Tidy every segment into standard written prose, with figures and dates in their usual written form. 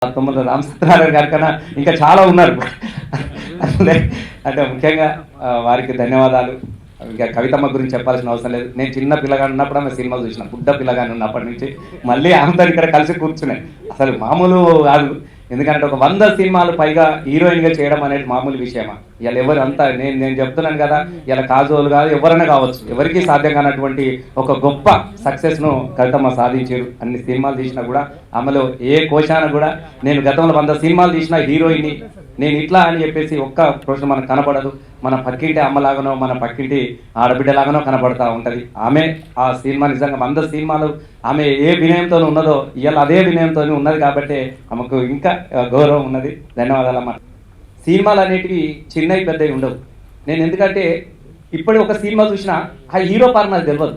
తొమ్మిది రామ్ సత్యనారాయణ గారి కన్నా ఇంకా చాలా ఉన్నారు. అంటే ముఖ్యంగా వారికి ధన్యవాదాలు. ఇంకా కవితమ్మ గురించి చెప్పాల్సిన అవసరం లేదు. నేను చిన్న పిల్లగాని ఉన్నప్పుడు ఆమె సినిమా చూసిన, బుడ్డ పిల్లగాని ఉన్నప్పటి నుంచి మళ్ళీ ఆమెతో ఇక్కడ కలిసి కూర్చున్నాయి. అసలు మామూలు కాదు. ఎందుకంటే ఒక 100 సినిమాలు పైగా హీరోయిన్గా చేయడం అనేది మామూలు విషయమా? ఇలా ఎవరు అంతా నేను చెప్తున్నాను కదా, ఇలా కాజోలు కాదు ఎవరైనా కావచ్చు, ఎవరికి సాధ్యం కానటువంటి ఒక గొప్ప సక్సెస్ను కవితమ్మ సాధించారు. అన్ని సినిమాలు తీసినా కూడా ఆమెలో ఏ కోశాన కూడా నేను గతంలో 100 సినిమాలు తీసిన హీరోయిన్ని నేను ఇట్లా అని చెప్పేసి ఒక్క ప్రశ్న మనకు కనపడదు. మన పక్కింటి అమ్మలాగానో మన పక్కింటి ఆడబిడ్డలాగానో కనపడతా ఉంటుంది. ఆమె ఆ సినిమా నిజంగా 100 సినిమాలు ఆమె ఏ వినయంతో ఉన్నదో ఇవాళ అదే వినయంతో ఉన్నది కాబట్టి ఆమెకు ఇంకా గౌరవం ఉన్నది. ధన్యవాదాలమ్మా. సినిమాలు అనేటివి చిన్నవి పెద్దవి ఉండవు. నేను ఎందుకంటే ఇప్పటి ఒక సినిమా చూసినా ఆ హీరో పార్ నాకు తెలియదు,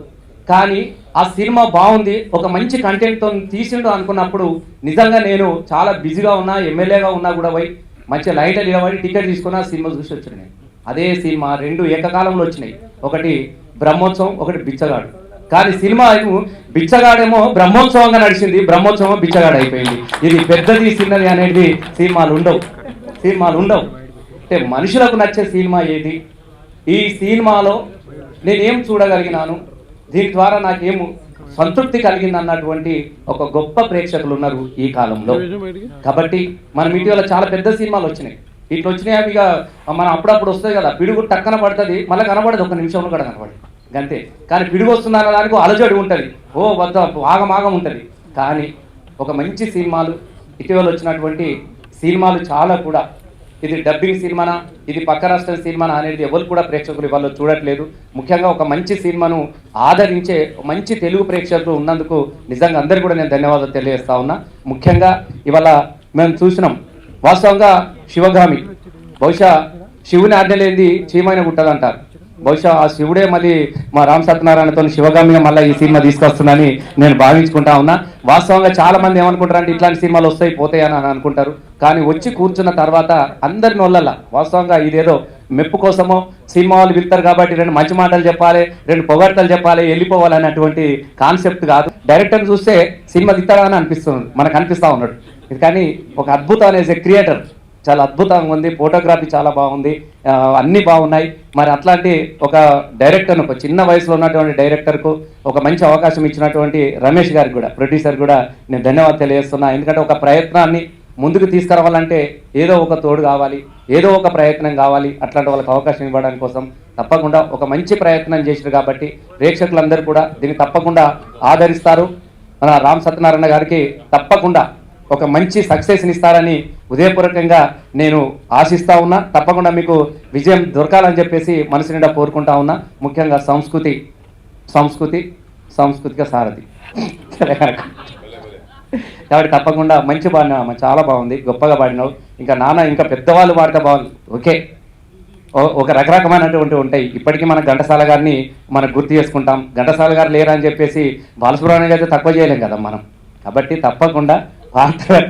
కానీ ఆ సినిమా బాగుంది, ఒక మంచి కంటెంట్తో తీసిండు అనుకున్నప్పుడు నిజంగా నేను చాలా బిజీగా ఉన్నా, ఎమ్మెల్యేగా ఉన్నా కూడా పోయి మంచిగా లైట్ నిలబడి టికెట్ తీసుకుని ఆ సినిమా చూసి వచ్చినాయి. అదే సినిమా 2 ఏకకాలంలో వచ్చినాయి. ఒకటి బ్రహ్మోత్సవం, ఒకటి బిచ్చగాడు. కానీ సినిమా బిచ్చగాడేమో బ్రహ్మోత్సవంగా నడిచింది, బ్రహ్మోత్సవం బిచ్చగాడు అయిపోయింది. ఇది పెద్దది చిన్నది అనేది సినిమాలు ఉండవు. అంటే మనుషులకు నచ్చే సినిమా ఏది, ఈ సినిమాలో నేనేం చూడగలిగినాను, దీని ద్వారా నాకేమో సంతృప్తి కలిగింది అన్నటువంటి ఒక గొప్ప ప్రేక్షకులు ఉన్నారు ఈ కాలంలో. కాబట్టి మనం ఇటీవల చాలా పెద్ద సినిమాలు వచ్చినాయి. ఇట్లా వచ్చినాయి అవి మనం అప్పుడప్పుడు వస్తుంది కదా, పిడుగు టక్కన పడుతుంది, మళ్ళీ కనబడదు, ఒక నిమిషంలో కూడా కనబడదు అంతే. కానీ పిడుగు వస్తుందన్న దానికి అలజడి ఉంటుంది, వద్ద ఆగమాగం ఉంటుంది. కానీ ఒక మంచి సినిమాలు ఇటీవల వచ్చినటువంటి సినిమాలు చాలా కూడా, ఇది డబ్బింగ్ సినిమానా, ఇది పక్క రాష్ట్రం సినిమానా అనేది ఎవరు కూడా ప్రేక్షకులు ఇవాళ చూడట్లేదు. ముఖ్యంగా ఒక మంచి సినిమాను ఆదరించే మంచి తెలుగు ప్రేక్షకులు ఉన్నందుకు నిజంగా అందరికీ కూడా నేను ధన్యవాదాలు తెలియజేస్తా ఉన్నా. ముఖ్యంగా ఇవాళ మేము చూసినాం, వాస్తవంగా శివగామి, బహుశా శివుని ఆజ్ఞ లేనిది చీమైన గుట్టదంటారు. బహుశా ఆ శివుడే మళ్ళీ మా రామ్ సత్యనారాయణతో శివగామిగా మళ్ళీ ఈ సినిమా తీసుకొస్తుందని నేను భావించుకుంటా ఉన్నా. వాస్తవంగా చాలా మంది ఏమనుకుంటారు అంటే ఇట్లాంటి సినిమాలు వస్తాయి పోతాయని అని అనుకుంటారు. కానీ వచ్చి కూర్చున్న తర్వాత అందరి నోళ్ళల్లా వాస్తవంగా ఇదేదో మెప్పు కోసమో సినిమా వాళ్ళు వెళ్తారు కాబట్టి 2 మంచి మాటలు చెప్పాలి, 2 పొగడ్తలు చెప్పాలి, వెళ్ళిపోవాలి అనేటువంటి కాన్సెప్ట్ కాదు. డైరెక్టర్ చూస్తే సినిమా తీస్తాడా అని అనిపిస్తుంది, మనకు అనిపిస్తూ ఉన్నాడు. కానీ ఒక అద్భుతం అనేసి క్రియేటర్ చాలా అద్భుతంగా ఉంది, ఫోటోగ్రఫీ చాలా బాగుంది, అన్నీ బాగున్నాయి. మరి అట్లాంటి ఒక డైరెక్టర్ను, ఒక చిన్న వయసులో ఉన్నటువంటి డైరెక్టర్కు ఒక మంచి అవకాశం ఇచ్చినటువంటి రమేష్ గారికి కూడా, ప్రొడ్యూసర్ కూడా నేను ధన్యవాదాలు తెలియజేస్తున్నా. ఎందుకంటే ఒక ప్రయత్నాన్ని ముందుకు తీసుకురావాలంటే ఏదో ఒక తోడు కావాలి, ఏదో ఒక ప్రయత్నం కావాలి. అట్లాంటి వాళ్ళకి అవకాశం ఇవ్వడానికి కోసం తప్పకుండా ఒక మంచి ప్రయత్నం చేశారు కాబట్టి ప్రేక్షకులందరూ కూడా దీన్ని తప్పకుండా ఆదరిస్తారు. మన రామ్ సత్యనారాయణ గారికి తప్పకుండా ఒక మంచి సక్సెస్ని ఇస్తారని హృదయపూర్వకంగా నేను ఆశిస్తూ ఉన్నా. తప్పకుండా మీకు విజయం దొరకాలని చెప్పేసి మనసు నిండా కోరుకుంటా ఉన్నా. ముఖ్యంగా సాంస్కృతిక సారథి కాబట్టి తప్పకుండా మంచి పాడినావు, చాలా బాగుంది, గొప్పగా పాడినావు. ఇంకా ఇంకా పెద్దవాళ్ళు పాడితే బాగుంది. ఓకే, ఒక రకరకమైనటువంటి ఉంటాయి. ఇప్పటికీ మన ఘంటసాల గారిని మనకు గుర్తు చేసుకుంటాం. ఘంటసాల గారు లేరా అని చెప్పేసి బాలసుబ్రహ్మణ్యం అయితే తక్కువ చేయలేం కదా మనం. కాబట్టి తప్పకుండా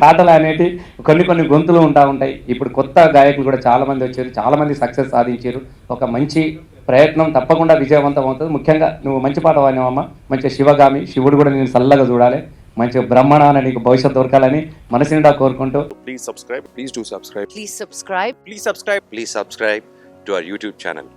పాటలు అనేవి కొన్ని గొంతులు ఉంటాయి. ఇప్పుడు కొత్త గాయకులు కూడా చాలామంది వచ్చారు, చాలామంది సక్సెస్ సాధించారు. ఒక మంచి ప్రయత్నం తప్పకుండా విజయవంతం అవుతుంది. ముఖ్యంగా నువ్వు మంచి పాట పాడినావమ్మా, మంచి శివగామి, శివుడు కూడా నేను చల్లగా చూడాలి, మంచి బ్రహ్మణ నీకు భవిష్యత్తు దొరకాలని మనసు నిండా కోరుకుంటూ Please subscribe. Please do subscribe. Please subscribe. Please subscribe. Please subscribe to our YouTube channel.